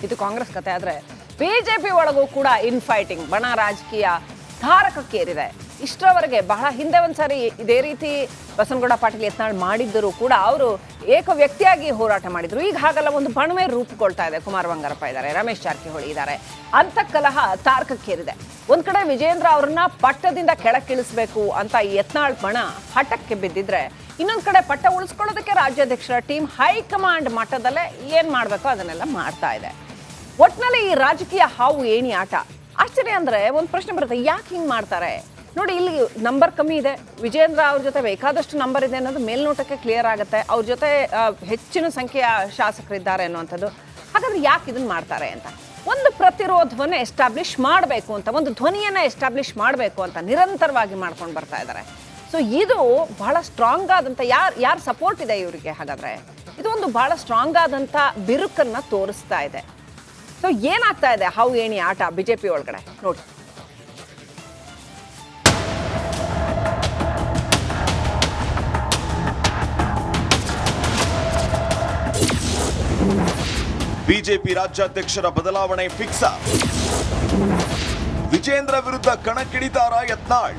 ಇದು ಕಾಂಗ್ರೆಸ್ ಕತೆ. ಆದರೆ ಬಿಜೆಪಿ ಒಳಗೂ ಕೂಡ ಇನ್ಫೈಟಿಂಗ್ ಬಣ ರಾಜಕೀಯ ತಾರಕಕ್ಕೇರಿದೆ. ಇಷ್ಟರವರೆಗೆ ಬಹಳ ಹಿಂದೆ ಒಂದ್ಸಾರಿ ಇದೇ ರೀತಿ ಬಸನಗೌಡ ಪಾಟೀಲ್ ಯತ್ನಾಳ್ ಮಾಡಿದ್ದರೂ ಕೂಡ ಅವರು ಏಕ ವ್ಯಕ್ತಿಯಾಗಿ ಹೋರಾಟ ಮಾಡಿದ್ರು. ಈಗ ಹಾಗಲ್ಲ, ಒಂದು ಬಣವೇ ರೂಪುಗೊಳ್ತಾ ಇದೆ. ಕುಮಾರ್ ಬಂಗಾರಪ್ಪ ಇದ್ದಾರೆ, ರಮೇಶ್ ಜಾರಕಿಹೊಳಿ ಇದ್ದಾರೆ. ಅಂತಃಕಲಹ ತಾರಕಕ್ಕೇರಿದೆ. ಒಂದ್ ಕಡೆ ವಿಜೇಂದ್ರ ಅವ್ರನ್ನ ಪಟ್ಟದಿಂದ ಕೆಳಕ್ಕಿಳಿಸ್ಬೇಕು ಅಂತ ಯತ್ನಾಳ್ ಬಣ ಹಠಕ್ಕೆ ಬಿದ್ದಿದ್ರೆ, ಇನ್ನೊಂದ್ ಕಡೆ ಪಟ್ಟ ಉಳಿಸ್ಕೊಳ್ಳೋದಕ್ಕೆ ರಾಜ್ಯಾಧ್ಯಕ್ಷರ ಟೀಮ್ ಹೈಕಮಾಂಡ್ ಮಟ್ಟದಲ್ಲೇ ಏನ್ ಮಾಡ್ಬೇಕೋ ಅದನ್ನೆಲ್ಲ ಮಾಡ್ತಾ ಇದೆ. ಒಟ್ನಲ್ಲಿ ಈ ರಾಜಕೀಯ ಹಾವು ಏಣಿ ಆಟ. ಆಶ್ಚರ್ಯ ಅಂದ್ರೆ ಒಂದು ಪ್ರಶ್ನೆ ಬರುತ್ತೆ, ಯಾಕೆ ಹಿಂಗ್ ಮಾಡ್ತಾರೆ ನೋಡಿ. ಇಲ್ಲಿ ನಂಬರ್ ಕಮ್ಮಿ ಇದೆ, ವಿಜೇಂದ್ರ ಅವ್ರ ಜೊತೆ ಬೇಕಾದಷ್ಟು ನಂಬರ್ ಇದೆ ಅನ್ನೋದು ಮೇಲ್ನೋಟಕ್ಕೆ ಕ್ಲಿಯರ್ ಆಗುತ್ತೆ. ಅವ್ರ ಜೊತೆ ಹೆಚ್ಚಿನ ಸಂಖ್ಯೆಯ ಶಾಸಕರಿದ್ದಾರೆ ಅನ್ನುವಂಥದ್ದು. ಹಾಗಾದ್ರೆ ಯಾಕೆ ಇದನ್ನ ಮಾಡ್ತಾರೆ ಅಂತ, ಒಂದು ಪ್ರತಿರೋಧವನ್ನು ಎಸ್ಟಾಬ್ಲಿಷ್ ಮಾಡಬೇಕು ಅಂತ, ಒಂದು ಧ್ವನಿಯನ್ನು ಎಸ್ಟಾಬ್ಲಿಷ್ ಮಾಡಬೇಕು ಅಂತ ನಿರಂತರವಾಗಿ ಮಾಡ್ಕೊಂಡು ಬರ್ತಾ ಇದ್ದಾರೆ. ಸೊ ಇದು ಬಹಳ ಸ್ಟ್ರಾಂಗ್ ಆದಂಥ ಯಾರು ಸಪೋರ್ಟ್ ಇದೆ ಇವರಿಗೆ, ಹಾಗಾದ್ರೆ ಇದು ಒಂದು ಬಹಳ ಸ್ಟ್ರಾಂಗ್ ಆದಂಥ ಬಿರುಕನ್ನು ತೋರಿಸ್ತಾ ಇದೆ. ಸೊ ಏನಾಗ್ತಾ ಇದೆ ಹಾವು ಏಣಿ ಆಟ ಬಿಜೆಪಿ ಒಳಗಡೆ ನೋಡಿ. ಬಿಜೆಪಿ ರಾಜ್ಯಾಧ್ಯಕ್ಷರ ಬದಲಾವಣೆ ಫಿಕ್ಸ. ವಿಜೇಂದ್ರ ವಿರುದ್ಧ ಕಣಕ್ಕಿಳಿತಾರ ಯತ್ನಾಳ್.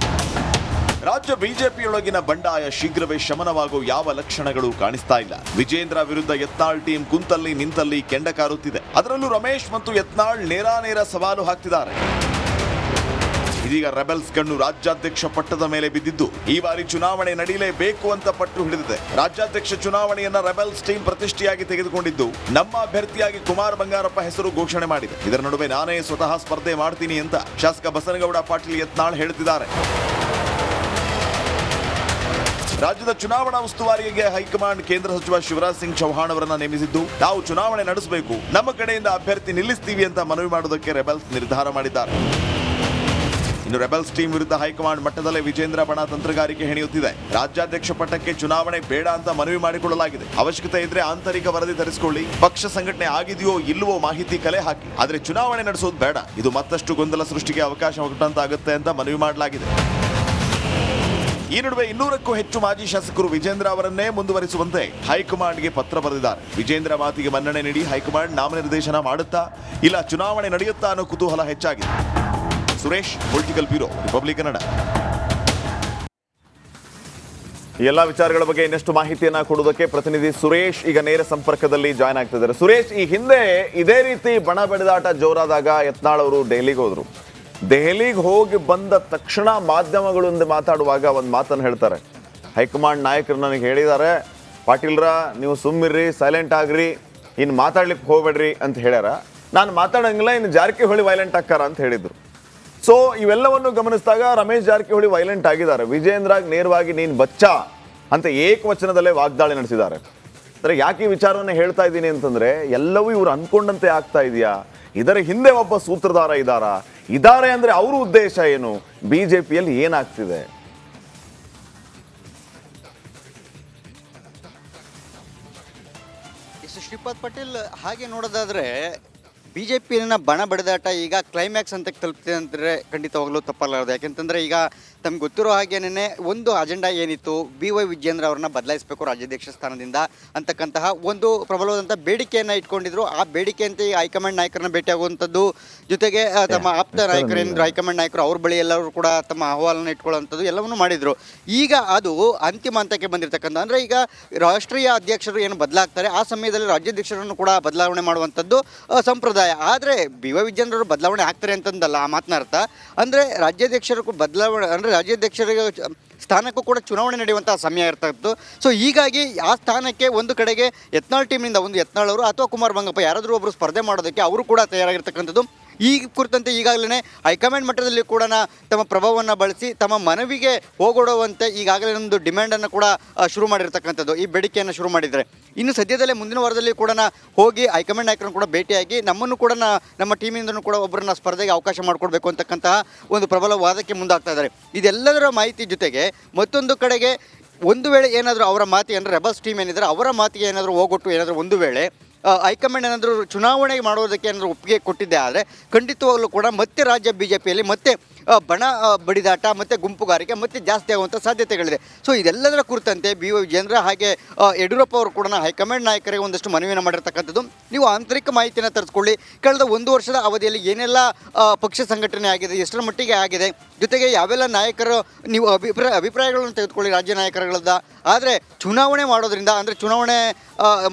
ರಾಜ್ಯ ಬಿಜೆಪಿಯೊಳಗಿನ ಬಂಡಾಯ ಶೀಘ್ರವೇ ಶಮನವಾಗುವ ಯಾವ ಲಕ್ಷಣಗಳು ಕಾಣಿಸ್ತಾ ಇಲ್ಲ. ವಿಜೇಂದ್ರ ವಿರುದ್ಧ ಯತ್ನಾಳ್ ಟೀಮ್ ಕುಂತಲ್ಲಿ ನಿಂತಲ್ಲಿ ಕೆಂಡ ಕಾರುತ್ತಿದೆ. ಅದರಲ್ಲೂ ರಮೇಶ್ ಮತ್ತು ಯತ್ನಾಳ್ ನೇರಾನೇರ ಸವಾಲು ಹಾಕ್ತಿದ್ದಾರೆ. ಇದೀಗ ರೆಬೆಲ್ಸ್ ಕಣ್ಣು ರಾಜ್ಯಾಧ್ಯಕ್ಷ ಪಟ್ಟದ ಮೇಲೆ ಬಿದ್ದಿದ್ದು, ಈ ಬಾರಿ ಚುನಾವಣೆ ನಡೀಲೇಬೇಕು ಅಂತ ಪಟ್ಟು ಹಿಡಿದಿದೆ. ರಾಜ್ಯಾಧ್ಯಕ್ಷ ಚುನಾವಣೆಯನ್ನ ರೆಬೆಲ್ಸ್ ಟೀಮ್ ಪ್ರತಿಷ್ಠೆಯಾಗಿ ತೆಗೆದುಕೊಂಡಿದ್ದು, ನಮ್ಮ ಅಭ್ಯರ್ಥಿಯಾಗಿ ಕುಮಾರ್ ಬಂಗಾರಪ್ಪ ಹೆಸರು ಘೋಷಣೆ ಮಾಡಿದೆ. ಇದರ ನಡುವೆ ನಾನೇ ಸ್ವತಃ ಸ್ಪರ್ಧೆ ಮಾಡ್ತೀನಿ ಅಂತ ಶಾಸಕ ಬಸನಗೌಡ ಪಾಟೀಲ್ ಯತ್ನಾಳ್ ಹೇಳ್ತಿದ್ದಾರೆ. ರಾಜ್ಯದ ಚುನಾವಣಾ ಉಸ್ತುವಾರಿಗೆ ಹೈಕಮಾಂಡ್ ಕೇಂದ್ರ ಸಚಿವ ಶಿವರಾಜ್ ಸಿಂಗ್ ಚೌಹಾಣ್ ಅವರನ್ನ ನೇಮಿಸಿದ್ದು, ನಾವು ಚುನಾವಣೆ ನಡೆಸಬೇಕು, ನಮ್ಮ ಕಡೆಯಿಂದ ಅಭ್ಯರ್ಥಿ ನಿಲ್ಲಿಸ್ತೀವಿ ಅಂತ ಮನವಿ ಮಾಡೋದಕ್ಕೆ ರೆಬೆಲ್ಸ್ ನಿರ್ಧಾರ ಮಾಡಿದ್ದಾರೆ. ಇನ್ನು ರೆಬೆಲ್ಸ್ ಟೀಮ್ ವಿರುದ್ಧ ಹೈಕಮಾಂಡ್ ಮಟ್ಟದಲ್ಲೇ ವಿಜೇಂದ್ರ ಬಣ ತಂತ್ರಗಾರಿಕೆ ಹೆಣೆಯುತ್ತಿದೆ. ರಾಜ್ಯಾಧ್ಯಕ್ಷ ಪಟ್ಟಕ್ಕೆ ಚುನಾವಣೆ ಬೇಡ ಅಂತ ಮನವಿ ಮಾಡಿಕೊಳ್ಳಲಾಗಿದೆ. ಅವಶ್ಯಕತೆ ಇದ್ರೆ ಆಂತರಿಕ ವರದಿ ತರಿಸಿಕೊಳ್ಳಿ, ಪಕ್ಷ ಸಂಘಟನೆ ಆಗಿದೆಯೋ ಇಲ್ಲವೋ ಮಾಹಿತಿ ಕಲೆ ಹಾಕಿ, ಆದ್ರೆ ಚುನಾವಣೆ ನಡೆಸೋದು ಬೇಡ, ಇದು ಮತ್ತಷ್ಟು ಗೊಂದಲ ಸೃಷ್ಟಿಗೆ ಅವಕಾಶ ಕೊಟ್ಟಂತಾಗುತ್ತೆ ಅಂತ ಮನವಿ ಮಾಡಲಾಗಿದೆ. ಈ ನಡುವೆ 200ಕ್ಕೂ ಹೆಚ್ಚು ಮಾಜಿ ಶಾಸಕರು ವಿಜೇಂದ್ರ ಅವರನ್ನೇ ಮುಂದುವರಿಸುವಂತೆ ಹೈಕಮಾಂಡ್ಗೆ ಪತ್ರ ಬರೆದಿದ್ದಾರೆ. ವಿಜೇಂದ್ರ ಮಾತಿಗೆ ಮನ್ನಣೆ ನೀಡಿ ಹೈಕಮಾಂಡ್ ನಾಮನಿರ್ದೇಶನ ಮಾಡುತ್ತಾ ಇಲ್ಲ ಚುನಾವಣೆ ನಡೆಯುತ್ತಾ ಅನ್ನೋ ಕುತೂಹಲ ಹೆಚ್ಚಾಗಿದೆ. Suresh, political bureau, republic Kannada. ಎಲ್ಲ ವಿಚಾರಗಳ ಬಗ್ಗೆ ಇನ್ನಷ್ಟು ಮಾಹಿತಿಯನ್ನ ಕೊಡುವುದಕ್ಕೆ ಪ್ರತಿನಿಧಿ ಸುರೇಶ್ ಈಗ ನೇರ ಸಂಪರ್ಕದಲ್ಲಿ ಜಾಯ್ನ್ ಆಗ್ತಿದ್ದಾರೆ. ಸುರೇಶ್, ಈ ಹಿಂದೆ ಇದೇ ರೀತಿ ಬಣ ಬಡಿದಾಟ ಜೋರಾದಾಗ ಯತ್ನಾಳ್ ಅವರು ದೆಹಲಿಗೆ ಹೋದ್ರು. ದೆಹಲಿಗೆ ಹೋಗಿ ಬಂದ ತಕ್ಷಣ ಮಾಧ್ಯಮಗಳಿಂದ ಮಾತಾಡುವಾಗ ಒಂದು ಮಾತನ್ನು ಹೇಳ್ತಾರೆ. ಹೈಕಮಾಂಡ್ ನಾಯಕರು ನನಗೆ ಹೇಳಿದ್ದಾರೆ, ಪಾಟೀಲ್ರ ನೀವು ಸುಮ್ಮಿರ್ರಿ, ಸೈಲೆಂಟ್ ಆಗ್ರಿ, ಇನ್ನು ಮಾತಾಡ್ಲಿಕ್ಕೆ ಹೋಗ್ಬೇಡ್ರಿ ಅಂತ ಹೇಳ್ಯಾರ. ನಾನು ಮಾತಾಡಂಗಿಲ್ಲ, ಇನ್ನು ಜಾರಕಿಹೊಳಿ ವೈಲೆಂಟ್ ಆಕ್ಕಾರ ಅಂತ ಹೇಳಿದ್ರು. ಸೊ ಇವೆಲ್ಲವನ್ನು ಗಮನಿಸಿದಾಗ ರಮೇಶ್ ಜಾರಕಿಹೊಳಿ ವೈಲೆಂಟ್ ಆಗಿದ್ದಾರೆ. ವಿಜೇಂದ್ರಾಗ್ ನೇರವಾಗಿ ನೀನು ಬಚ್ಚಾ ಅಂತ ಏಕವಚನದಲ್ಲೇ ವಾಗ್ದಾಳಿ ನಡೆಸಿದ್ದಾರೆ. ಅಂದರೆ ಯಾಕೆ ಈ ವಿಚಾರವನ್ನು ಹೇಳ್ತಾ ಇದ್ದೀನಿ ಅಂತಂದರೆ, ಎಲ್ಲವೂ ಇವರು ಅಂದ್ಕೊಂಡಂತೆ ಆಗ್ತಾ ಇದೆಯಾ, ಇದರ ಹಿಂದೆ ಒಬ್ಬ ಸೂತ್ರಧಾರ ಇದ್ದಾರೆ ಅಂದರೆ ಅವ್ರ ಉದ್ದೇಶ ಏನು, ಬಿಜೆಪಿಯಲ್ಲಿ ಏನಾಗ್ತಿದೆ? ಶ್ರೀಪಾದ್ ಪಾಟೀಲ್, ಹಾಗೆ ನೋಡೋದಾದ್ರೆ ಬಿಜೆಪಿಯನ್ನ ಬಣ ಬಡಿದಾಟ ಈಗ ಕ್ಲೈಮ್ಯಾಕ್ಸ್ ಅಂತ ತಲುಪ್ತಿದೆ ಅಂದರೆ ಖಂಡಿತವಾಗ್ಲೂ ತಪ್ಪಲಾರದು. ಯಾಕೆಂತಂದರೆ ಈಗ ತಮ್ಗೆ ಗೊತ್ತಿರೋ ಹಾಗೇನೆ ಒಂದು ಅಜೆಂಡಾ ಏನಿತ್ತು, BY ವಿಜೇಂದ್ರ ಅವ್ರನ್ನ ಬದಲಾಯಿಸಬೇಕು ರಾಜ್ಯಾಧ್ಯಕ್ಷ ಸ್ಥಾನದಿಂದ ಅಂತಕ್ಕಂತಹ ಒಂದು ಪ್ರಬಲವಾದಂಥ ಬೇಡಿಕೆಯನ್ನು ಇಟ್ಕೊಂಡಿದ್ರು. ಆ ಬೇಡಿಕೆಯಂತೆ ಈ ಹೈಕಮಾಂಡ್ ನಾಯಕರನ್ನ ಭೇಟಿಯಾಗುವಂಥದ್ದು, ಜೊತೆಗೆ ತಮ್ಮ ಆಪ್ತ ನಾಯಕರೇಂದ್ರ ಹೈಕಮಾಂಡ್ ನಾಯಕರು ಅವ್ರ ಬಳಿ ಎಲ್ಲರೂ ಕೂಡ ತಮ್ಮ ಅಹವಾಲನ್ನು ಇಟ್ಕೊಳ್ಳುವಂಥದ್ದು ಎಲ್ಲವನ್ನೂ ಮಾಡಿದರು. ಈಗ ಅದು ಅಂತಿಮ ಹಂತಕ್ಕೆ ಬಂದಿರತಕ್ಕಂಥ, ಅಂದರೆ ಈಗ ರಾಷ್ಟ್ರೀಯ ಅಧ್ಯಕ್ಷರು ಏನು ಬದಲಾಗ್ತಾರೆ ಆ ಸಮಯದಲ್ಲಿ ರಾಜ್ಯಾಧ್ಯಕ್ಷರನ್ನು ಕೂಡ ಬದಲಾವಣೆ ಮಾಡುವಂಥದ್ದು ಸಂಪ್ರದಾಯ. ಆದರೆ BY ವಿಜೇಂದ್ರ ಅವರು ಬದಲಾವಣೆ ಆಗ್ತಾರೆ ಅಂತಂದಲ್ಲ ಆ ಮಾತನ್ನ ಅರ್ಥ. ಅಂದರೆ ರಾಜ್ಯಾಧ್ಯಕ್ಷರು ಬದಲಾವಣೆ ಅಂದರೆ ರಾಜ್ಯಾಧ್ಯಕ್ಷರಿಗೆ ಸ್ಥಾನಕ್ಕೂ ಕೂಡ ಚುನಾವಣೆ ನಡೆಯುವಂಥ ಸಮಯ ಇರ್ತಾಯಿತ್ತು. ಸೊ ಹೀಗಾಗಿ ಆ ಸ್ಥಾನಕ್ಕೆ ಒಂದು ಕಡೆಗೆ ಯತ್ನಾಳ್ ಟೀಮ್ನಿಂದ ಒಂದು ಯತ್ನಾಳ್ ಅವರು ಅಥವಾ ಕುಮಾರ್ ಬಂಗಾರಪ್ಪ ಯಾರಾದರೂ ಒಬ್ಬರು ಸ್ಪರ್ಧೆ ಮಾಡೋದಕ್ಕೆ ಅವರು ಕೂಡ ತಯಾರಾಗಿರ್ತಕ್ಕಂಥದ್ದು. ಈ ಕುರಿತಂತೆ ಈಗಾಗಲೇ ಹೈಕಮಾಂಡ್ ಮಟ್ಟದಲ್ಲಿ ಕೂಡ ತಮ್ಮ ಪ್ರಭಾವವನ್ನು ಬಳಸಿ ತಮ್ಮ ಮನವಿಗೆ ಹೋಗೊಡುವಂತೆ ಈಗಾಗಲೇ ಒಂದು ಡಿಮ್ಯಾಂಡನ್ನು ಕೂಡ ಶುರು ಮಾಡಿರ್ತಕ್ಕಂಥದ್ದು. ಈ ಬೇಡಿಕೆಯನ್ನು ಶುರು ಮಾಡಿದರೆ ಇನ್ನು ಸದ್ಯದಲ್ಲೇ ಮುಂದಿನ ವಾರದಲ್ಲಿ ಕೂಡ ಹೋಗಿ ಹೈಕಮಾಂಡ್ ನಾಯಕರನ್ನು ಕೂಡ ಭೇಟಿಯಾಗಿ ನಮ್ಮನ್ನು ಕೂಡ ನಮ್ಮ ಟೀಮಿಂದನೂ ಕೂಡ ಒಬ್ಬರನ್ನ ಸ್ಪರ್ಧೆಗೆ ಅವಕಾಶ ಮಾಡಿಕೊಡ್ಬೇಕು ಅಂತಕ್ಕಂತಹ ಒಂದು ಪ್ರಬಲ ವಾದಕ್ಕೆ ಮುಂದಾಗ್ತಾ ಇದ್ದಾರೆ. ಇದೆಲ್ಲದರ ಮಾಹಿತಿ ಜೊತೆಗೆ ಮತ್ತೊಂದು ಕಡೆಗೆ ಒಂದು ವೇಳೆ ಏನಾದರೂ ಅವರ ಮಾತಿಗೆ ಅಂದರೆ ರೆಬಲ್ಸ್ ಟೀಮ್ ಏನಿದ್ದಾರೆ ಅವರ ಮಾತಿಗೆ ಏನಾದರೂ ಹೋಗೊಟ್ಟು ಏನಾದರೂ ಒಂದು ವೇಳೆ ಹೈಕಮಾಂಡ್ ಏನಾದರೂ ಚುನಾವಣೆ ಮಾಡೋದಕ್ಕೆ ಏನಾದರೂ ಒಪ್ಪಿಗೆ ಕೊಟ್ಟಿದ್ದೆ ಆದರೆ ಖಂಡಿತವಾಗಲೂ ಕೂಡ ಮತ್ತೆ ರಾಜ್ಯ ಬಿಜೆಪಿಯಲ್ಲಿ ಮತ್ತೆ ಬಣ ಬಡಿದಾಟ ಮತ್ತು ಗುಂಪುಗಾರಿಕೆ ಮತ್ತೆ ಜಾಸ್ತಿ ಆಗುವಂಥ ಸಾಧ್ಯತೆಗಳಿದೆ. ಸೊ ಇದೆಲ್ಲದರ ಕುರಿತಂತೆ BY ವಿಜೇಂದ್ರ ಹಾಗೆ ಯಡಿಯೂರಪ್ಪ ಅವರು ಕೂಡ ಹೈಕಮಾಂಡ್ ನಾಯಕರಿಗೆ ಒಂದಷ್ಟು ಮನವಿಯನ್ನು ಮಾಡಿರ್ತಕ್ಕಂಥದ್ದು. ನೀವು ಆಂತರಿಕ ಮಾಹಿತಿಯನ್ನು ತರಿಸ್ಕೊಳ್ಳಿ, ಕಳೆದ 1 ವರ್ಷದ ಅವಧಿಯಲ್ಲಿ ಏನೆಲ್ಲ ಪಕ್ಷ ಸಂಘಟನೆ ಆಗಿದೆ, ಎಷ್ಟರ ಮಟ್ಟಿಗೆ ಆಗಿದೆ, ಜೊತೆಗೆ ಯಾವೆಲ್ಲ ನಾಯಕರು ನೀವು ಅಭಿಪ್ರಾಯಗಳನ್ನು ತೆಗೆದುಕೊಳ್ಳಿ ರಾಜ್ಯ ನಾಯಕರುಗಳದ್ದು. ಆದರೆ ಚುನಾವಣೆ ಮಾಡೋದ್ರಿಂದ ಅಂದರೆ ಚುನಾವಣೆ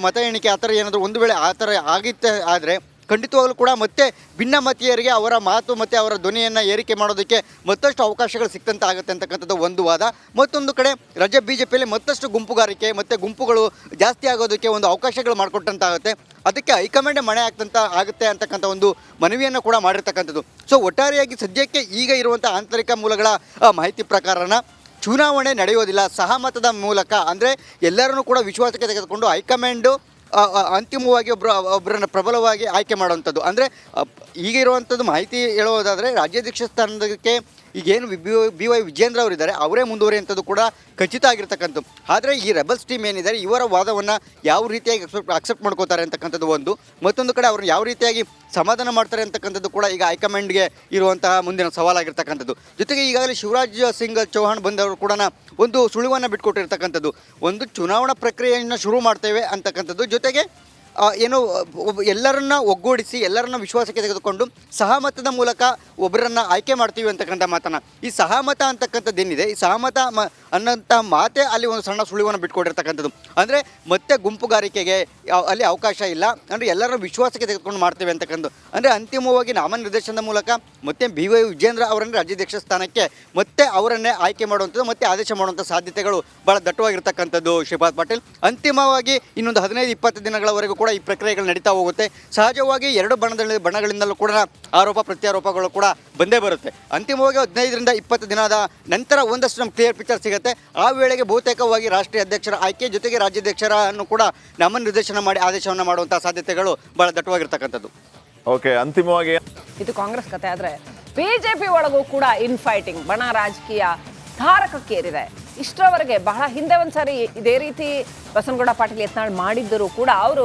ಮತ ಎಣಿಕೆ ಆ ಥರ ಏನಾದರೂ ಒಂದು ವೇಳೆ ಆ ಥರ ಆಗಿತ್ತೆ ಆದರೆ ಖಂಡಿತವಾಗಲೂ ಕೂಡ ಮತ್ತೆ ಭಿನ್ನಮತೀಯರಿಗೆ ಅವರ ಮಾತು ಮತ್ತು ಅವರ ಧ್ವನಿಯನ್ನು ಏರಿಕೆ ಮಾಡೋದಕ್ಕೆ ಮತ್ತಷ್ಟು ಅವಕಾಶಗಳು ಸಿಕ್ತಂತೆ ಆಗುತ್ತೆ ಅಂತಕ್ಕಂಥದ್ದು ಒಂದು ವಾದ. ಮತ್ತೊಂದು ಕಡೆ ರಾಜ್ಯ BJPಯಲ್ಲಿ ಮತ್ತಷ್ಟು ಗುಂಪುಗಾರಿಕೆ ಮತ್ತು ಗುಂಪುಗಳು ಜಾಸ್ತಿ ಆಗೋದಕ್ಕೆ ಒಂದು ಅವಕಾಶಗಳು ಮಾಡಿಕೊಟ್ಟಂತಾಗುತ್ತೆ. ಅದಕ್ಕೆ ಹೈಕಮಾಂಡ್ ಮಣೆ ಆಗುತ್ತೆ ಅಂತಕ್ಕಂಥ ಒಂದು ಮನವಿಯನ್ನು ಕೂಡ ಮಾಡಿರ್ತಕ್ಕಂಥದ್ದು. ಸೊ ಒಟ್ಟಾರೆಯಾಗಿ ಸದ್ಯಕ್ಕೆ ಈಗ ಇರುವಂಥ ಆಂತರಿಕ ಮೂಲಗಳ ಮಾಹಿತಿ ಪ್ರಕಾರನ ಚುನಾವಣೆ ನಡೆಯೋದಿಲ್ಲ, ಸಹಮತದ ಮೂಲಕ ಅಂದರೆ ಎಲ್ಲರನ್ನೂ ಕೂಡ ವಿಶ್ವಾಸಕ್ಕೆ ತೆಗೆದುಕೊಂಡು ಹೈಕಮಾಂಡು ಅಂತಿಮವಾಗಿ ಒಬ್ಬರನ್ನು ಪ್ರಬಲವಾಗಿ ಆಯ್ಕೆ ಮಾಡುವಂಥದ್ದು. ಅಂದರೆ ಈಗ ಇರುವಂಥದ್ದು ಮಾಹಿತಿ ಹೇಳೋದಾದರೆ ರಾಜ್ಯಾಧ್ಯಕ್ಷ ಸ್ಥಾನಕ್ಕೆ ಈಗೇನು BY ವಿಜೇಂದ್ರ ಅವರಿದ್ದಾರೆ ಅವರೇ ಮುಂದುವರಿಯುವಂಥದ್ದು ಕೂಡ ಖಚಿತ ಆಗಿರ್ತಕ್ಕಂಥದ್ದು. ಆದರೆ ಈ ರೆಬಲ್ಸ್ ಟೀಮ್ ಏನಿದ್ದಾರೆ ಇವರ ವಾದವನ್ನು ಯಾವ ರೀತಿಯಾಗಿ ಅಕ್ಸೆಪ್ಟ್ ಮಾಡ್ಕೋತಾರೆ ಅಂತಕ್ಕಂಥದ್ದು ಒಂದು, ಮತ್ತೊಂದು ಕಡೆ ಅವ್ರನ್ನ ಯಾವ ರೀತಿಯಾಗಿ ಸಮಾಧಾನ ಮಾಡ್ತಾರೆ ಅಂತಕ್ಕಂಥದ್ದು ಕೂಡ ಈಗ ಹೈಕಮಾಂಡ್ಗೆ ಇರುವಂತಹ ಮುಂದಿನ ಸವಾಲಾಗಿರ್ತಕ್ಕಂಥದ್ದು. ಜೊತೆಗೆ ಈಗಾಗಲೇ ಶಿವರಾಜ್ ಸಿಂಗ್ ಚೌಹಾಣ್ ಬಂದವರು ಕೂಡ ಒಂದು ಸುಳಿವನ್ನು ಬಿಟ್ಕೊಟ್ಟಿರ್ತಕ್ಕಂಥದ್ದು. ಒಂದು ಚುನಾವಣಾ ಪ್ರಕ್ರಿಯೆಯನ್ನು ಶುರು ಮಾಡ್ತೇವೆ ಅಂತಕ್ಕಂಥದ್ದು, ಜೊತೆಗೆ ಏನು ಎಲ್ಲರನ್ನ ಒಗ್ಗೂಡಿಸಿ ಎಲ್ಲರನ್ನ ವಿಶ್ವಾಸಕ್ಕೆ ತೆಗೆದುಕೊಂಡು ಸಹಮತದ ಮೂಲಕ ಒಬ್ಬರನ್ನು ಆಯ್ಕೆ ಮಾಡ್ತೀವಿ ಅಂತಕ್ಕಂಥ ಮಾತನ್ನು, ಈ ಸಹಮತ ಅಂತಕ್ಕಂಥದ್ದೇನಿದೆ ಈ ಸಹಮತ ಅನ್ನೋಂಥ ಮಾತೇ ಅಲ್ಲಿ ಒಂದು ಸಣ್ಣ ಸುಳಿವನ್ನು ಬಿಟ್ಕೊಟ್ಟಿರ್ತಕ್ಕಂಥದ್ದು. ಅಂದರೆ ಮತ್ತೆ ಗುಂಪುಗಾರಿಕೆಗೆ ಅಲ್ಲಿ ಅವಕಾಶ ಇಲ್ಲ, ಅಂದರೆ ಎಲ್ಲರನ್ನ ವಿಶ್ವಾಸಕ್ಕೆ ತೆಗೆದುಕೊಂಡು ಮಾಡ್ತೇವೆ ಅಂತಕ್ಕಂಥದ್ದು. ಅಂದರೆ ಅಂತಿಮವಾಗಿ ನಾಮನಿರ್ದೇಶನದ ಮೂಲಕ ಮತ್ತೆ BY ವಿಜೇಂದ್ರ ಅವರನ್ನು ರಾಜ್ಯಾಧ್ಯಕ್ಷ ಸ್ಥಾನಕ್ಕೆ ಮತ್ತೆ ಅವರನ್ನೇ ಆಯ್ಕೆ ಮಾಡುವಂಥದ್ದು ಮತ್ತು ಆದೇಶ ಮಾಡುವಂಥ ಸಾಧ್ಯತೆಗಳು ಭಾಳ ದಟ್ಟವಾಗಿರ್ತಕ್ಕಂಥದ್ದು. ಶ್ರೀಪಾದ್ ಪಾಟೀಲ್, ಅಂತಿಮವಾಗಿ ಇನ್ನೊಂದು 15-20 ದಿನಗಳವರೆಗೂ ಕೂಡ ಈ ಪ್ರಕ್ರಿಯೆಗಳು ನಡೀತಾ ಹೋಗುತ್ತೆ. ಸಹಜವಾಗಿ ಎರಡು ಬಣಗಳಿಂದಲೂ ಕೂಡ ಆರೋಪ ಪ್ರತ್ಯಾರೋಪಗಳು ಕೂಡ ಬಂದೇ ಬರುತ್ತೆ. ಅಂತಿಮವಾಗಿ 15-20 ದಿನದ ನಂತರ ಒಂದಷ್ಟು ನಮ್ಗೆ ಕ್ಲಿಯರ್ ಪಿಕ್ಚರ್ ಸಿಗುತ್ತೆ. ಆ ವೇಳೆಗೆ ಬಹುತೇಕವಾಗಿ ರಾಷ್ಟ್ರೀಯ ಅಧ್ಯಕ್ಷರ ಆಯ್ಕೆ ಜೊತೆಗೆ ರಾಜ್ಯಾಧ್ಯಕ್ಷರನ್ನು ಕೂಡ ನಾಮನಿರ್ದೇಶನ ಮಾಡಿ ಆದೇಶವನ್ನು ಮಾಡುವಂಥ ಸಾಧ್ಯತೆಗಳು ಭಾಳ ದಟ್ಟವಾಗಿರ್ತಕ್ಕಂಥದ್ದು. ಓಕೆ, ಅಂತಿಮವಾಗಿ ಇದು ಕಾಂಗ್ರೆಸ್ ಕತೆ. ಆದರೆ BJP ಒಳಗೂ ಕೂಡ ಇನ್ಫೈಟಿಂಗ್ ಬಣ ರಾಜಕೀಯ ತಾರಕಕ್ಕೇರಿದೆ. ಇಷ್ಟರವರೆಗೆ ಬಹಳ ಹಿಂದೆ ಒಂದ್ಸಾರಿ ಇದೇ ರೀತಿ ಬಸನಗೌಡ ಪಾಟೀಲ್ ಯತ್ನಾಳ್ ಮಾಡಿದ್ದರೂ ಕೂಡ ಅವರು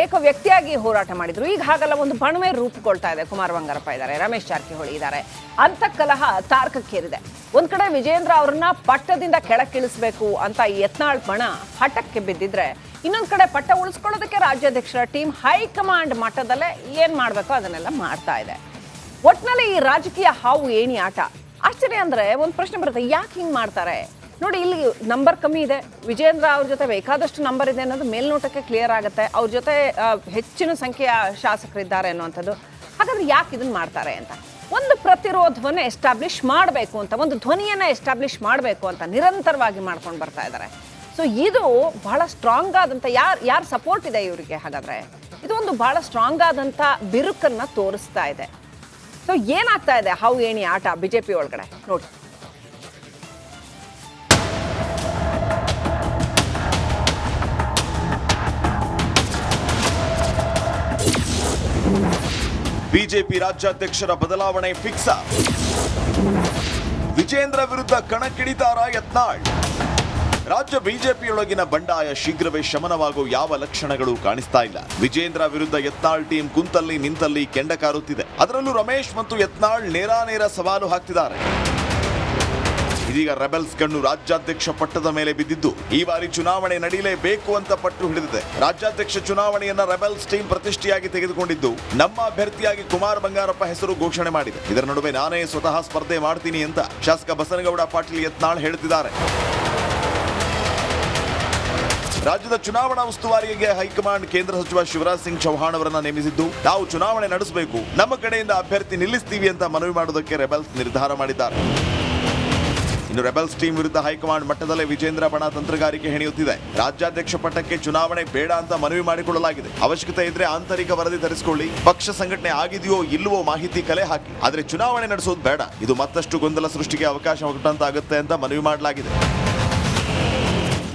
ಏಕ ವ್ಯಕ್ತಿಯಾಗಿ ಹೋರಾಟ ಮಾಡಿದ್ರು. ಈಗ ಹಾಗಲ್ಲ, ಒಂದು ಬಣವೇ ರೂಪುಕೊಳ್ತಾ ಇದೆ. ಕುಮಾರ್ ಬಂಗಾರಪ್ಪ ಇದ್ದಾರೆ, ರಮೇಶ್ ಜಾರಕಿಹೊಳಿ ಇದ್ದಾರೆ. ಅಂತಃಕಲಹ ತಾರಕಕ್ಕೇರಿದೆ. ಒಂದ್ ಕಡೆ ವಿಜೇಂದ್ರ ಅವ್ರನ್ನ ಪಟ್ಟದಿಂದ ಕೆಳಕ್ಕಿಳಿಸ್ಬೇಕು ಅಂತ ಯತ್ನಾಳ್ ಬಣ ಹಠಕ್ಕೆ ಬಿದ್ದಿದ್ರೆ, ಇನ್ನೊಂದು ಕಡೆ ಪಟ್ಟ ಉಳಿಸ್ಕೊಳ್ಳೋದಕ್ಕೆ ರಾಜ್ಯಾಧ್ಯಕ್ಷರ ಟೀಮ್ ಹೈಕಮಾಂಡ್ ಮಟ್ಟದಲ್ಲೇ ಏನ್ ಮಾಡಬೇಕೋ ಅದನ್ನೆಲ್ಲ ಮಾಡ್ತಾ ಇದೆ. ಒಟ್ನಲ್ಲಿ ಈ ರಾಜಕೀಯ ಹಾವು ಏಣಿ ಆಟ. ಆಶ್ಚರ್ಯ ಅಂದ್ರೆ ಒಂದು ಪ್ರಶ್ನೆ ಬರುತ್ತೆ, ಯಾಕೆ ಹಿಂಗೆ ಮಾಡ್ತಾರೆ ನೋಡಿ. ಇಲ್ಲಿ ನಂಬರ್ ಕಮ್ಮಿ ಇದೆ, ವಿಜೇಂದ್ರ ಅವ್ರ ಜೊತೆ ಬೇಕಾದಷ್ಟು ನಂಬರ್ ಇದೆ ಅನ್ನೋದು ಮೇಲ್ನೋಟಕ್ಕೆ ಕ್ಲಿಯರ್ ಆಗುತ್ತೆ. ಅವ್ರ ಜೊತೆ ಹೆಚ್ಚಿನ ಸಂಖ್ಯೆಯ ಶಾಸಕರಿದ್ದಾರೆ ಅನ್ನುವಂಥದ್ದು. ಹಾಗಾದ್ರೆ ಯಾಕೆ ಇದನ್ನ ಮಾಡ್ತಾರೆ ಅಂತ, ಒಂದು ಪ್ರತಿರೋಧವನ್ನು ಎಸ್ಟಾಬ್ಲಿಷ್ ಮಾಡಬೇಕು ಅಂತ, ಒಂದು ಧ್ವನಿಯನ್ನು ಎಸ್ಟಾಬ್ಲಿಷ್ ಮಾಡಬೇಕು ಅಂತ ನಿರಂತರವಾಗಿ ಮಾಡ್ಕೊಂಡು ಬರ್ತಾ ಇದ್ದಾರೆ. ಸೊ ಇದು ಬಹಳ ಸ್ಟ್ರಾಂಗ್ ಆದಂಥ ಯಾರು ಸಪೋರ್ಟ್ ಇದೆ ಇವರಿಗೆ, ಹಾಗಾದ್ರೆ ಇದು ಒಂದು ಬಹಳ ಸ್ಟ್ರಾಂಗ್ ಆದಂಥ ಬಿರುಕನ್ನು ತೋರಿಸ್ತಾ ಇದೆ. ಸೊ ಏನಾಗ್ತಾ ಇದೆ ಹಾವು ಏಣಿ ಆಟ BJP ಒಳಗಡೆ ನೋಡಿ. BJP ರಾಜ್ಯಾಧ್ಯಕ್ಷರ ಬದಲಾವಣೆ ಫಿಕ್ಸ. ವಿಜೇಂದ್ರ ವಿರುದ್ಧ ಕಣಕ್ಕಿಳಿತಾರ ಯತ್ನಾಳ್. ರಾಜ್ಯ BJPಯೊಳಗಿನ ಬಂಡಾಯ ಶೀಘ್ರವೇ ಶಮನವಾಗುವ ಯಾವ ಲಕ್ಷಣಗಳು ಕಾಣಿಸ್ತಾ ಇಲ್ಲ. ವಿಜೇಂದ್ರ ವಿರುದ್ಧ ಯತ್ನಾಳ್ ಟೀಮ್ ಕುಂತಲ್ಲಿ ನಿಂತಲ್ಲಿ ಕೆಂಡ ಕಾರುತ್ತಿದೆ. ಅದರಲ್ಲೂ ರಮೇಶ್ ಮತ್ತು ಯತ್ನಾಳ್ ನೇರ ಸವಾಲು ಹಾಕ್ತಿದ್ದಾರೆ. ಇದೀಗ ರೆಬೆಲ್ಸ್ ಕಣ್ಣು ರಾಜ್ಯಾಧ್ಯಕ್ಷ ಪಟ್ಟದ ಮೇಲೆ ಬಿದ್ದಿದ್ದು ಈ ಬಾರಿ ಚುನಾವಣೆ ನಡೀಲೇಬೇಕು ಅಂತ ಪಟ್ಟು ಹಿಡಿದಿದೆ. ರಾಜ್ಯಾಧ್ಯಕ್ಷ ಚುನಾವಣೆಯನ್ನ ರೆಬೆಲ್ಸ್ ಟೀಮ್ ಪ್ರತಿಷ್ಠೆಯಾಗಿ ತೆಗೆದುಕೊಂಡಿದ್ದು ನಮ್ಮ ಅಭ್ಯರ್ಥಿಯಾಗಿ ಕುಮಾರ್ ಬಂಗಾರಪ್ಪ ಹೆಸರು ಘೋಷಣೆ ಮಾಡಿದೆ. ಇದರ ನಡುವೆ ನಾನೇ ಸ್ವತಃ ಸ್ಪರ್ಧೆ ಮಾಡ್ತೀನಿ ಅಂತ ಶಾಸಕ ಬಸನಗೌಡ ಪಾಟೀಲ್ ಯತ್ನಾಳ್ ಹೇಳ್ತಿದ್ದಾರೆ. ರಾಜ್ಯದ ಚುನಾವಣಾ ಉಸ್ತುವಾರಿಗೆ ಹೈಕಮಾಂಡ್ ಕೇಂದ್ರ ಸಚಿವ ಶಿವರಾಜ್ ಸಿಂಗ್ ಚೌಹಾಣ್ ಅವರನ್ನ ನೇಮಿಸಿದ್ದು, ನಾವು ಚುನಾವಣೆ ನಡೆಸಬೇಕು, ನಮ್ಮ ಕಡೆಯಿಂದ ಅಭ್ಯರ್ಥಿ ನಿಲ್ಲಿಸ್ತೀವಿ ಅಂತ ಮನವಿ ಮಾಡೋದಕ್ಕೆ ರೆಬೆಲ್ಸ್ ನಿರ್ಧಾರ ಮಾಡಿದ್ದಾರೆ. ಇನ್ನು ರೆಬೆಲ್ಸ್ ಟೀಮ್ ವಿರುದ್ಧ ಹೈಕಮಾಂಡ್ ಮಟ್ಟದಲ್ಲೇ ವಿಜೇಂದ್ರ ಬಣ ತಂತ್ರಗಾರಿಕೆ ಹೆಣೆಯುತ್ತಿದೆ. ರಾಜ್ಯಾಧ್ಯಕ್ಷ ಪಟ್ಟಕ್ಕೆ ಚುನಾವಣೆ ಬೇಡ ಅಂತ ಮನವಿ ಮಾಡಿಕೊಳ್ಳಲಾಗಿದೆ. ಅವಶ್ಯಕತೆ ಇದ್ರೆ ಆಂತರಿಕ ವರದಿ ತರಿಸಿಕೊಳ್ಳಿ, ಪಕ್ಷ ಸಂಘಟನೆ ಆಗಿದೆಯೋ ಇಲ್ಲವೋ ಮಾಹಿತಿ ಕಲೆ ಹಾಕಿ, ಆದ್ರೆ ಚುನಾವಣೆ ನಡೆಸೋದು ಬೇಡ, ಇದು ಮತ್ತಷ್ಟು ಗೊಂದಲ ಸೃಷ್ಟಿಗೆ ಅವಕಾಶ ಕೊಟ್ಟಂತಾಗುತ್ತೆ ಅಂತ ಮನವಿ ಮಾಡಲಾಗಿದೆ.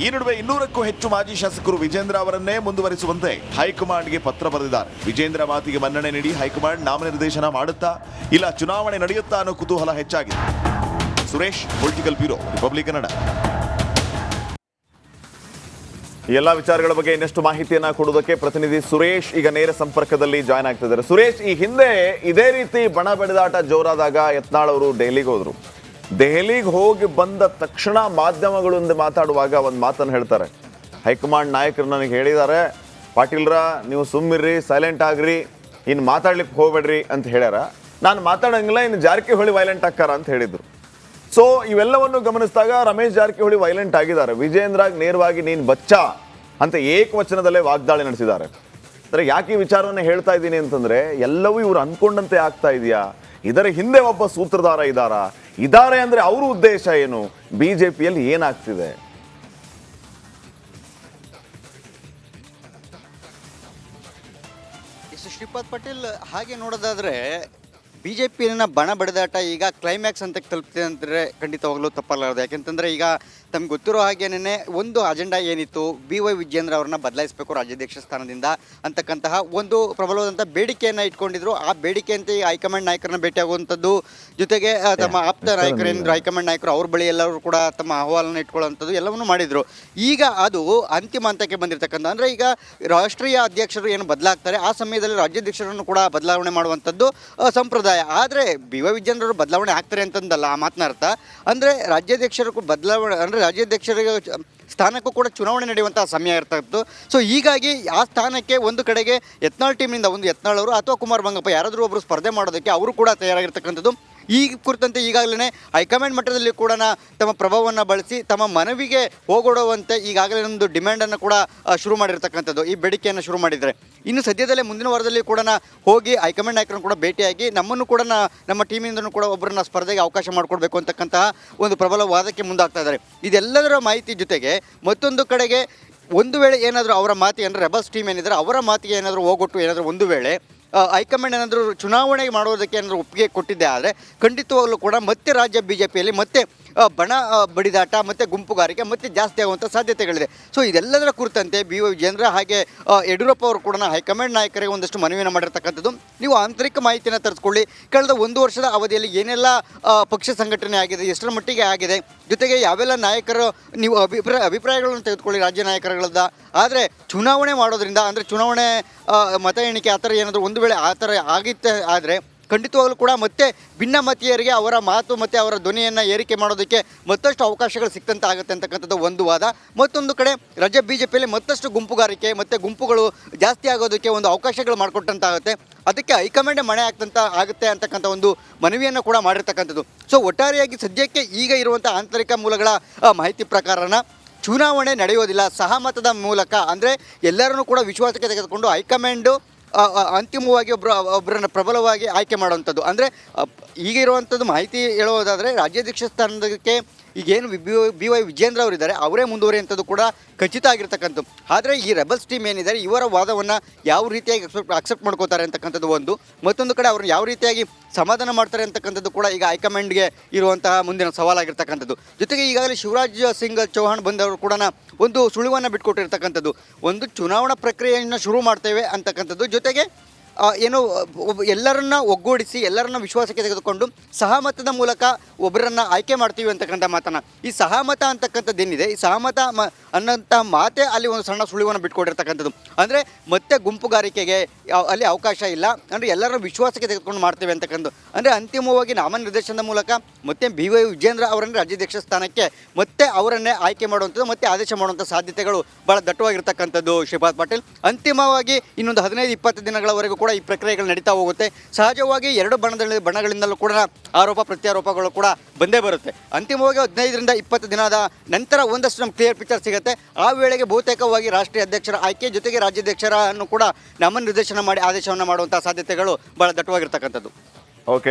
ಈ ನಡುವೆ 200ಕ್ಕೂ ಹೆಚ್ಚು ಮಾಜಿ ಶಾಸಕರು ವಿಜೇಂದ್ರ ಅವರನ್ನೇ ಮುಂದುವರಿಸುವಂತೆ ಹೈಕಮಾಂಡ್ಗೆ ಪತ್ರ ಬರೆದಿದ್ದಾರೆ. ವಿಜೇಂದ್ರ ಮಾತಿಗೆ ಮನ್ನಣೆ ನೀಡಿ ಹೈಕಮಾಂಡ್ ನಾಮನಿರ್ದೇಶನ ಮಾಡುತ್ತಾ ಇಲ್ಲ ಚುನಾವಣೆ ನಡೆಯುತ್ತಾ ಅನ್ನೋ ಕುತೂಹಲ ಹೆಚ್ಚಾಗಿದೆ. Suresh, political bureau, republic Kannada. ಈ ಎಲ್ಲ ವಿಚಾರಗಳ ಬಗ್ಗೆ ಇನ್ನಷ್ಟು ಮಾಹಿತಿಯನ್ನ ಕೊಡೋದಕ್ಕೆ ಪ್ರತಿನಿಧಿ ಸುರೇಶ್ ಈಗ ನೇರ ಸಂಪರ್ಕದಲ್ಲಿ ಜಾಯ್ನ್ ಆಗ್ತಿದ್ದಾರೆ. ಸುರೇಶ್, ಈ ಹಿಂದೆ ಇದೇ ರೀತಿ ಬಣ ಬಡಿದಾಟ ಜೋರಾದಾಗ ಯತ್ನಾಳ್ ಅವರು ದೆಹಲಿಗೆ ಹೋದ್ರು. ದೆಹಲಿಗೆ ಹೋಗಿ ಬಂದ ತಕ್ಷಣ ಮಾಧ್ಯಮಗಳಿಂದ ಮಾತಾಡುವಾಗ ಒಂದು ಮಾತನ್ನು ಹೇಳ್ತಾರೆ. ಹೈಕಮಾಂಡ್ ನಾಯಕರು ನನಗೆ ಹೇಳಿದ್ದಾರೆ, ಪಾಟೀಲ್ರ ನೀವು ಸುಮ್ಮಿರ್ರಿ, ಸೈಲೆಂಟ್ ಆಗ್ರಿ, ಇನ್ನು ಮಾತಾಡ್ಲಿಕ್ಕೆ ಹೋಗ್ಬೇಡ್ರಿ ಅಂತ ಹೇಳ್ಯಾರ. ನಾನು ಮಾತಾಡಂಗಿಲ್ಲ, ಇನ್ನು ಜಾರಕಿಹೊಳಿ ವೈಲೆಂಟ್ ಆಕ್ಕಾರ ಅಂತ ಹೇಳಿದ್ರು. ಸೊ ಇವೆಲ್ಲವನ್ನು ಗಮನಿಸಿದಾಗ ರಮೇಶ್ ಜಾರಕಿಹೊಳಿ ವೈಲೆಂಟ್ ಆಗಿದ್ದಾರೆ. ವಿಜೇಂದ್ರಾಗ್ ನೇರವಾಗಿ ನೀನು ಬಚ್ಚಾ ಅಂತ ಏಕವಚನದಲ್ಲೇ ವಾಗ್ದಾಳಿ ನಡೆಸಿದ್ದಾರೆ. ಅಂದರೆ ಯಾಕೆ ಈ ವಿಚಾರವನ್ನು ಹೇಳ್ತಾ ಇದ್ದೀನಿ ಅಂತಂದ್ರೆ, ಎಲ್ಲವೂ ಇವರು ಅನ್ಕೊಂಡಂತೆ ಆಗ್ತಾ ಇದೆಯಾ, ಇದರ ಹಿಂದೆ ಒಬ್ಬ ಸೂತ್ರಧಾರ ಇದ್ದಾರೆ ಅಂದ್ರೆ ಅವ್ರ ಉದ್ದೇಶ ಏನು, ಬಿಜೆಪಿಯಲ್ಲಿ ಏನಾಗ್ತಿದೆ? ಶ್ರೀಪಾದ್ ಪಾಟೀಲ್, ಹಾಗೆ ನೋಡೋದಾದ್ರೆ ಬಿಜೆಪಿಯನ್ನ ಬಣ ಬಡಿದಾಟ ಈಗ ಕ್ಲೈಮ್ಯಾಕ್ಸ್ ಅಂತ ತಲುಪ್ತಿದೆ ಅಂದರೆ ಖಂಡಿತವಾಗ್ಲೂ ತಪ್ಪಲಾರದು. ಯಾಕೆಂತಂದರೆ ಈಗ ತಮ್ಗೆ ಗೊತ್ತಿರೋ ಹಾಗೇನೆ ಒಂದು ಅಜೆಂಡಾ ಏನಿತ್ತು, BY ವಿಜೇಂದ್ರ ಅವ್ರನ್ನ ಬದಲಾಯಿಸಬೇಕು ರಾಜ್ಯಾಧ್ಯಕ್ಷ ಸ್ಥಾನದಿಂದ ಅಂತಕ್ಕಂತಹ ಒಂದು ಪ್ರಬಲವಾದಂಥ ಬೇಡಿಕೆಯನ್ನು ಇಟ್ಕೊಂಡಿದ್ರು. ಆ ಬೇಡಿಕೆಯಂತೆ ಈ ಹೈಕಮಾಂಡ್ ನಾಯಕರನ್ನ ಭೇಟಿಯಾಗುವಂಥದ್ದು, ಜೊತೆಗೆ ತಮ್ಮ ಆಪ್ತ ನಾಯಕರು ಏನಿದ್ರು ಹೈಕಮಾಂಡ್ ನಾಯಕರು ಅವ್ರ ಬಳಿ ಎಲ್ಲರೂ ಕೂಡ ತಮ್ಮ ಅಹವಾಲನ್ನು ಇಟ್ಕೊಳ್ಳೋವಂಥದ್ದು ಎಲ್ಲವನ್ನೂ ಮಾಡಿದರು. ಈಗ ಅದು ಅಂತಿಮ ಹಂತಕ್ಕೆ ಬಂದಿರತಕ್ಕಂಥ, ಅಂದರೆ ಈಗ ರಾಷ್ಟ್ರೀಯ ಅಧ್ಯಕ್ಷರು ಏನು ಬದಲಾಗ್ತಾರೆ ಆ ಸಮಯದಲ್ಲಿ ರಾಜ್ಯಾಧ್ಯಕ್ಷರನ್ನು ಕೂಡ ಬದಲಾವಣೆ ಮಾಡುವಂಥದ್ದು ಸಂಪ್ರದಾಯ. ಆದರೆ BY ವಿಜೇಂದ್ರ ಬದಲಾವಣೆ ಆಗ್ತಾರೆ ಅಂತಂದಲ್ಲ ಆ ಮಾತನ್ನ ಅರ್ಥ. ಅಂದರೆ ರಾಜ್ಯಾಧ್ಯಕ್ಷರು ಬದಲಾವಣೆ ಅಂದರೆ ರಾಜ್ಯಾಧ್ಯಕ್ಷರಿಗೆ ಸ್ಥಾನಕ್ಕೂ ಕೂಡ ಚುನಾವಣೆ ನಡೆಯುವಂಥ ಸಮಯ ಇರ್ತಾಯಿತ್ತು. ಸೊ ಹೀಗಾಗಿ ಆ ಸ್ಥಾನಕ್ಕೆ ಒಂದು ಕಡೆಗೆ ಯತ್ನಾಳ್ ಟೀಮ್ನಿಂದ ಒಂದು ಯತ್ನಾಳ್ ಅವರು ಅಥವಾ ಕುಮಾರ್ ಬಂಗಪ್ಪ ಯಾರಾದರೂ ಒಬ್ಬರು ಸ್ಪರ್ಧೆ ಮಾಡೋದಕ್ಕೆ ಅವರು ಕೂಡ ತಯಾರಾಗಿರ್ತಕ್ಕಂಥದ್ದು. ಈ ಕುರಿತಂತೆ ಈಗಾಗಲೇ ಹೈಕಮಾಂಡ್ ಮಟ್ಟದಲ್ಲಿ ಕೂಡ ತಮ್ಮ ಪ್ರಭಾವವನ್ನು ಬಳಸಿ ತಮ್ಮ ಮನವಿಗೆ ಹೋಗೊಡುವಂತೆ ಈಗಾಗಲೇ ಒಂದು ಡಿಮ್ಯಾಂಡನ್ನು ಕೂಡ ಶುರು ಮಾಡಿರ್ತಕ್ಕಂಥದ್ದು, ಈ ಬೇಡಿಕೆಯನ್ನು ಶುರು ಮಾಡಿದರೆ ಇನ್ನು ಸದ್ಯದಲ್ಲೇ ಮುಂದಿನ ವಾರದಲ್ಲಿ ಕೂಡ ಹೋಗಿ ಹೈಕಮಾಂಡ್ ನಾಯಕರನ್ನು ಕೂಡ ಭೇಟಿಯಾಗಿ ನಮ್ಮನ್ನು ಕೂಡ ನಮ್ಮ ಟೀಮಿಂದನೂ ಕೂಡ ಒಬ್ಬರನ್ನ ಸ್ಪರ್ಧೆಗೆ ಅವಕಾಶ ಮಾಡಿಕೊಡ್ಬೇಕು ಅಂತಕ್ಕಂತಹ ಒಂದು ಪ್ರಬಲ ವಾದಕ್ಕೆ ಮುಂದಾಗ್ತಾ ಇದ್ದಾರೆ. ಇದೆಲ್ಲದರ ಮಾಹಿತಿ ಜೊತೆಗೆ ಮತ್ತೊಂದು ಕಡೆಗೆ ಒಂದು ವೇಳೆ ಏನಾದರೂ ಅವರ ಮಾತಿಗೆ ಅಂದರೆ ರೆಬಲ್ಸ್ ಟೀಮ್ ಏನಿದ್ದಾರೆ ಅವರ ಮಾತಿಗೆ ಏನಾದರೂ ಹೋಗೊಟ್ಟು ಏನಾದರೂ ಒಂದು ವೇಳೆ ಹೈಕಮಾಂಡ್ ಏನಾದರೂ ಚುನಾವಣೆ ಮಾಡೋದಕ್ಕೆ ಏನಾದರೂ ಒಪ್ಪಿಗೆ ಕೊಟ್ಟಿದ್ದೆ ಆದರೆ ಖಂಡಿತವಾಗಲೂ ಕೂಡ ಮತ್ತೆ ರಾಜ್ಯ BJPಯಲ್ಲಿ ಮತ್ತೆ ಬಣ ಬಡಿದಾಟ ಮತ್ತು ಗುಂಪುಗಾರಿಕೆ ಮತ್ತೆ ಜಾಸ್ತಿ ಆಗುವಂಥ ಸಾಧ್ಯತೆಗಳಿದೆ. ಸೊ ಇದೆಲ್ಲದರ ಕುರಿತಂತೆ BY ವಿಜೇಂದ್ರ ಹಾಗೆ ಯಡಿಯೂರಪ್ಪ ಅವರು ಕೂಡ ಹೈಕಮಾಂಡ್ ನಾಯಕರಿಗೆ ಒಂದಷ್ಟು ಮನವಿಯನ್ನು ಮಾಡಿರ್ತಕ್ಕಂಥದ್ದು. ನೀವು ಆಂತರಿಕ ಮಾಹಿತಿಯನ್ನು ತರಿಸ್ಕೊಳ್ಳಿ, ಕಳೆದ 1 ವರ್ಷದ ಅವಧಿಯಲ್ಲಿ ಏನೆಲ್ಲ ಪಕ್ಷ ಸಂಘಟನೆ ಆಗಿದೆ, ಎಷ್ಟರ ಮಟ್ಟಿಗೆ ಆಗಿದೆ, ಜೊತೆಗೆ ಯಾವೆಲ್ಲ ನಾಯಕರು ನೀವು ಅಭಿಪ್ರಾಯಗಳನ್ನು ತೆಗೆದುಕೊಳ್ಳಿ ರಾಜ್ಯ ನಾಯಕರುಗಳದ್ದು. ಆದರೆ ಚುನಾವಣೆ ಮಾಡೋದ್ರಿಂದ ಅಂದರೆ ಚುನಾವಣೆ ಮತ ಎಣಿಕೆ ಆ ಥರ ಏನಾದರೂ ಒಂದು ವೇಳೆ ಆ ಥರ ಆಗಿತ್ತೆ ಆದರೆ ಖಂಡಿತವಾಗಲೂ ಕೂಡ ಮತ್ತೆ ಭಿನ್ನಮತೀಯರಿಗೆ ಅವರ ಮಾತು ಮತ್ತು ಅವರ ಧ್ವನಿಯನ್ನು ಏರಿಕೆ ಮಾಡೋದಕ್ಕೆ ಮತ್ತಷ್ಟು ಅವಕಾಶಗಳು ಸಿಕ್ತಂತೆ ಆಗುತ್ತೆ ಅಂತಕ್ಕಂಥದ್ದು ಒಂದು ವಾದ. ಮತ್ತೊಂದು ಕಡೆ ರಾಜ್ಯ BJPಯಲ್ಲಿ ಮತ್ತಷ್ಟು ಗುಂಪುಗಾರಿಕೆ ಮತ್ತು ಗುಂಪುಗಳು ಜಾಸ್ತಿ ಆಗೋದಕ್ಕೆ ಒಂದು ಅವಕಾಶಗಳು ಮಾಡಿಕೊಟ್ಟಂತಾಗುತ್ತೆ. ಅದಕ್ಕೆ ಹೈಕಮಾಂಡ್ ಮಣೆ ಆಗುತ್ತೆ ಅಂತಕ್ಕಂಥ ಒಂದು ಮನವಿಯನ್ನು ಕೂಡ ಮಾಡಿರ್ತಕ್ಕಂಥದ್ದು. ಸೊ ಒಟ್ಟಾರೆಯಾಗಿ ಸದ್ಯಕ್ಕೆ ಈಗ ಇರುವಂಥ ಆಂತರಿಕ ಮೂಲಗಳ ಮಾಹಿತಿ ಪ್ರಕಾರನ ಚುನಾವಣೆ ನಡೆಯೋದಿಲ್ಲ, ಸಹಮತದ ಮೂಲಕ ಅಂದರೆ ಎಲ್ಲರನ್ನೂ ಕೂಡ ವಿಶ್ವಾಸಕ್ಕೆ ತೆಗೆದುಕೊಂಡು ಹೈಕಮಾಂಡು ಅಂತಿಮವಾಗಿ ಒಬ್ಬರನ್ನು ಪ್ರಬಲವಾಗಿ ಆಯ್ಕೆ ಮಾಡುವಂಥದ್ದು. ಅಂದರೆ ಈಗ ಇರುವಂಥದ್ದು ಮಾಹಿತಿ ಹೇಳೋದಾದರೆ ರಾಜ್ಯಾಧ್ಯಕ್ಷ ಸ್ಥಾನಕ್ಕೆ ಈಗೇನು BY ವಿಜೇಂದ್ರ ಅವರಿದ್ದಾರೆ ಅವರೇ ಮುಂದುವರಿಯುವಂಥದ್ದು ಕೂಡ ಖಚಿತ ಆಗಿರ್ತಕ್ಕಂಥದ್ದು. ಆದರೆ ಈ ರೆಬಲ್ಸ್ ಟೀಮ್ ಏನಿದ್ದಾರೆ ಇವರ ವಾದವನ್ನು ಯಾವ ರೀತಿಯಾಗಿ ಅಕ್ಸೆಪ್ಟ್ ಮಾಡ್ಕೋತಾರೆ ಅಂತಕ್ಕಂಥದ್ದು ಒಂದು, ಮತ್ತೊಂದು ಕಡೆ ಅವ್ರನ್ನ ಯಾವ ರೀತಿಯಾಗಿ ಸಮಾಧಾನ ಮಾಡ್ತಾರೆ ಅಂತಕ್ಕಂಥದ್ದು ಕೂಡ ಈಗ ಹೈಕಮಾಂಡ್ಗೆ ಇರುವಂತಹ ಮುಂದಿನ ಸವಾಲಾಗಿರ್ತಕ್ಕಂಥದ್ದು. ಜೊತೆಗೆ ಈಗಾಗಲೇ ಶಿವರಾಜ್ ಸಿಂಗ್ ಚೌಹಾಣ್ ಬಂದವರು ಕೂಡ ಒಂದು ಸುಳಿವನ್ನು ಬಿಟ್ಕೊಟ್ಟಿರ್ತಕ್ಕಂಥದ್ದು, ಒಂದು ಚುನಾವಣಾ ಪ್ರಕ್ರಿಯೆಯನ್ನು ಶುರು ಮಾಡ್ತೇವೆ ಅಂತಕ್ಕಂಥದ್ದು, ಜೊತೆಗೆ ಏನು ಎಲ್ಲರನ್ನ ಒಗ್ಗೂಡಿಸಿ ಎಲ್ಲರನ್ನ ವಿಶ್ವಾಸಕ್ಕೆ ತೆಗೆದುಕೊಂಡು ಸಹಮತದ ಮೂಲಕ ಒಬ್ಬರನ್ನು ಆಯ್ಕೆ ಮಾಡ್ತೀವಿ ಅಂತಕ್ಕಂಥ ಮಾತನ್ನು, ಈ ಸಹಮತ ಅಂತಕ್ಕಂಥದ್ದೇನಿದೆ ಈ ಸಹಮತ ಅನ್ನೋಂಥ ಮಾತೇ ಅಲ್ಲಿ ಒಂದು ಸಣ್ಣ ಸುಳಿವನ್ನು ಬಿಟ್ಕೊಟ್ಟಿರ್ತಕ್ಕಂಥದ್ದು. ಅಂದರೆ ಮತ್ತೆ ಗುಂಪುಗಾರಿಕೆಗೆ ಅಲ್ಲಿ ಅವಕಾಶ ಇಲ್ಲ, ಅಂದರೆ ಎಲ್ಲರನ್ನ ವಿಶ್ವಾಸಕ್ಕೆ ತೆಗೆದುಕೊಂಡು ಮಾಡ್ತೇವೆ ಅಂತಕ್ಕಂಥದ್ದು. ಅಂದರೆ ಅಂತಿಮವಾಗಿ ನಾಮನಿರ್ದೇಶನದ ಮೂಲಕ ಮತ್ತೆ BY ವಿಜೇಂದ್ರ ಅವರನ್ನು ರಾಜ್ಯಾಧ್ಯಕ್ಷ ಸ್ಥಾನಕ್ಕೆ ಮತ್ತೆ ಅವರನ್ನೇ ಆಯ್ಕೆ ಮಾಡುವಂಥದ್ದು ಮತ್ತೆ ಆದೇಶ ಮಾಡುವಂಥ ಸಾಧ್ಯತೆಗಳು ಭಾಳ ದಟ್ಟವಾಗಿರ್ತಕ್ಕಂಥದ್ದು. ಶ್ರೀಪಾದ್ ಪಾಟೀಲ್, ಅಂತಿಮವಾಗಿ ಇನ್ನೊಂದು 15-20 ದಿನಗಳವರೆಗೂ ಕೂಡ ಈ ಪ್ರಕ್ರಿಯೆಗಳು ನಡೀತಾ ಹೋಗುತ್ತೆ. ಸಹಜವಾಗಿ ಎರಡು ಬಣಗಳಿಂದಲೂ ಕೂಡ ಆರೋಪ ಪ್ರತ್ಯಾರೋಪಗಳು ಕೂಡ ಬಂದೇ ಬರುತ್ತೆ. ಅಂತಿಮವಾಗಿ 15-20 ದಿನದ ನಂತರ ಒಂದಷ್ಟು ನಮ್ಗೆ ಕ್ಲಿಯರ್ ಪಿಕ್ಚರ್ ಸಿಗುತ್ತೆ. ಆ ವೇಳೆಗೆ ಬಹುತೇಕವಾಗಿ ರಾಷ್ಟ್ರೀಯ ಅಧ್ಯಕ್ಷರ ಆಯ್ಕೆ ಜೊತೆಗೆ ರಾಜ್ಯಾಧ್ಯಕ್ಷರನ್ನು ಕೂಡ ನಾಮನಿರ್ದೇಶನ ಮಾಡಿ ಆದೇಶವನ್ನು ಮಾಡುವಂಥ ಸಾಧ್ಯತೆಗಳು ಭಾಳ ದಟ್ಟವಾಗಿರ್ತಕ್ಕಂಥದ್ದು. ಓಕೆ.